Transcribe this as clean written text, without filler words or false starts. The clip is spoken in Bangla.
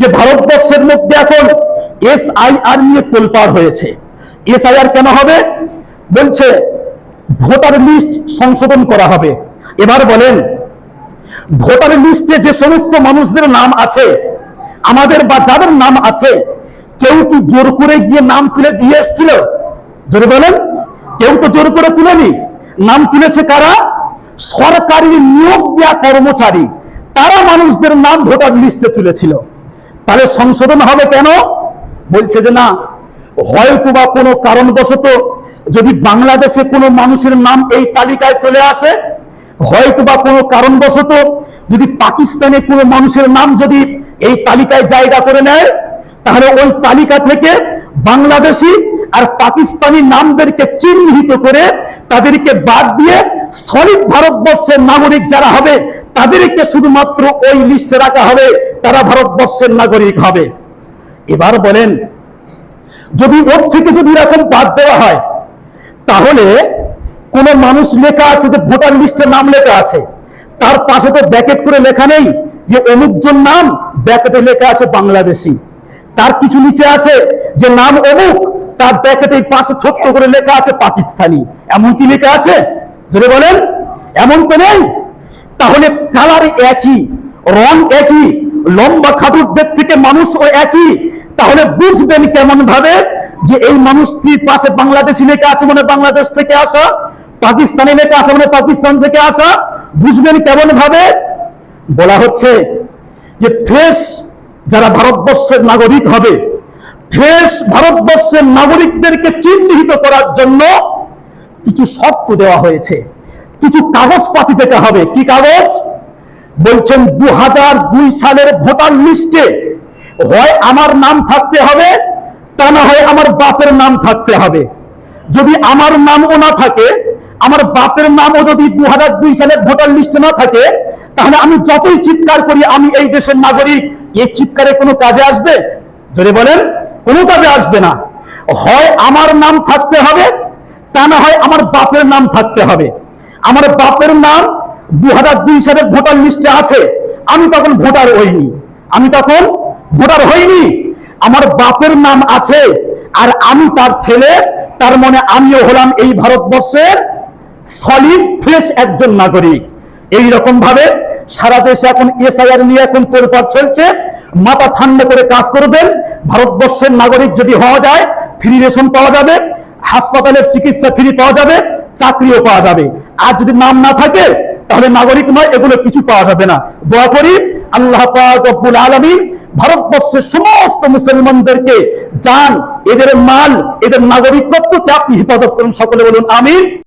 যে ভারতবর্ষের মধ্যে এখন এসআইআর নিয়ে তোলপাড় হয়েছে। এসআইআর কেন হবে? বলছে ভোটার লিস্ট সংশোধন করা হবে। এবার বলেন, ভোটার লিস্টে যে সমস্ত মানুষদের নাম আছে, আমাদের বা যাদের নাম আছে, কেউ কি জোর করে গিয়ে নাম তুলে দিয়ে এসেছিল? জোরে বলেন, কেউ তো জোর করে তুলেনি। নাম তুলেছে কারা? সরকারি নিয়োগ দেওয়া কর্মচারী, তারা মানুষদের নাম ভোটার লিস্টে তুলেছিল। তাহলে সংশোধন হবে কেন? বলছে যে না, হয়তোবা কোনো কারণবশত যদি বাংলাদেশে কোনো মানুষের নাম এই তালিকায় চলে আসে, হয়তোবা কোনো কারণবশত যদি পাকিস্তানে কোনো মানুষের নাম যদি এই তালিকায় জায়গা করে নেয়, তাহলে ওই তালিকা থেকে বাংলাদেশি আর পাকিস্তানি নামদেরকে চিহ্নিত করে তাদেরকে বাদ দিয়ে সলিড ভারতবর্ষের নাগরিক যারা হবে তাদেরকে শুধুমাত্র ওই লিস্টে রাখা হবে, তারা ভারতবর্ষের নাগরিক হবে। এবার বলেন, যদি ওর থেকে যদি এরকম বাদ দেওয়া হয়, তাহলে কোন মানুষ লেখা আছে যে ভোটার লিস্টে নাম লেখা আছে, তার পাশে তো ব্র্যাকেট করে লেখা নেই যে অমুকজন নাম, ব্র্যাকেটে লেখা আছে বাংলাদেশি। তার কিছু নিচে আছে যে নাম অমুক, তার ব্র্যাকেটে পাশে ছোট্ট করে লেখা আছে পাকিস্তানি। এমন কি লেখা আছে? যদি বলেন, এমন তো নেই। তাহলে কালার একই, রং একই, লম্বা খাটুর দিক থেকে মানুষ ও একই, তাহলে বুঝবেন কেমন ভাবে যে এই মানুষটির পাশে বাংলাদেশি লেখা আছে মানে বাংলাদেশ থেকে আসা, পাকিস্তানি লেখা আছে মানে পাকিস্তান থেকে আসা? বুঝবেন কেমন ভাবে? বলা হচ্ছে যে ফ্রেশ যারা ভারতবর্ষের নাগরিক হবে, ফ্রেশ ভারতবর্ষের নাগরিকদেরকে চিহ্নিত করার জন্য কিছু শর্ত দেওয়া হয়েছে, কিছু কাগজপাতি দিতে হবে। কি কাগজ? বলছেন 2002 সালের ভোটার লিস্টে হয় আমার নাম থাকতে হবে, তা না হয় আমার বাপের নাম থাকতে হবে। যদি আমার নামও না থাকে, আমার বাপের নামও যদি 2002 সালের ভোটার লিস্টে না থাকে, তাহলে আমি যতই চিৎকার করি আমি এই দেশের নাগরিক, এই চিৎকারে কোনো কাজে আসবে? যদি বলেন, কোনো কাজে আসবে না। হয় আমার নাম থাকতে হবে, তা না হয় আমার বাপের নাম থাকতে হবে। আমার বাপের নাম 2002 সালের ভোটার লিস্টে আছে, আমি তখন ভোটার হইনি, আমার বাপের নাম আছে আর আমি তার ছেলে, তার মানে আমিও হলাম এই ভারতবর্ষের সলিড ফ্রেশ একজন নাগরিক। এই রকম ভাবে সারা দেশে এখন এসআইআর নিয়ে এখন তোলপাড় চলছে। মাথা ঠান্ডা করে কাজ করবেন। ভারতবর্ষের নাগরিক যদি হওয়া যায়, ফ্রি রেশন পাওয়া যাবে, হাসপাতালের চিকিৎসা ফ্রি পাওয়া যাবে, চাকরিও পাওয়া যাবে। আর যদি নাম না থাকে, তাহলে নাগরিক নয়, এগুলো কিছু পাওয়া যাবে না। দোয়া করি আল্লাহ পাক রব্বুল আলামিন ভারতবর্ষের সমস্ত মুসলমানদেরকে জান, এদের মাল, এদের নাগরিকত্বকে আপনি হেফাজত করুন। সকলে বলুন আমিন।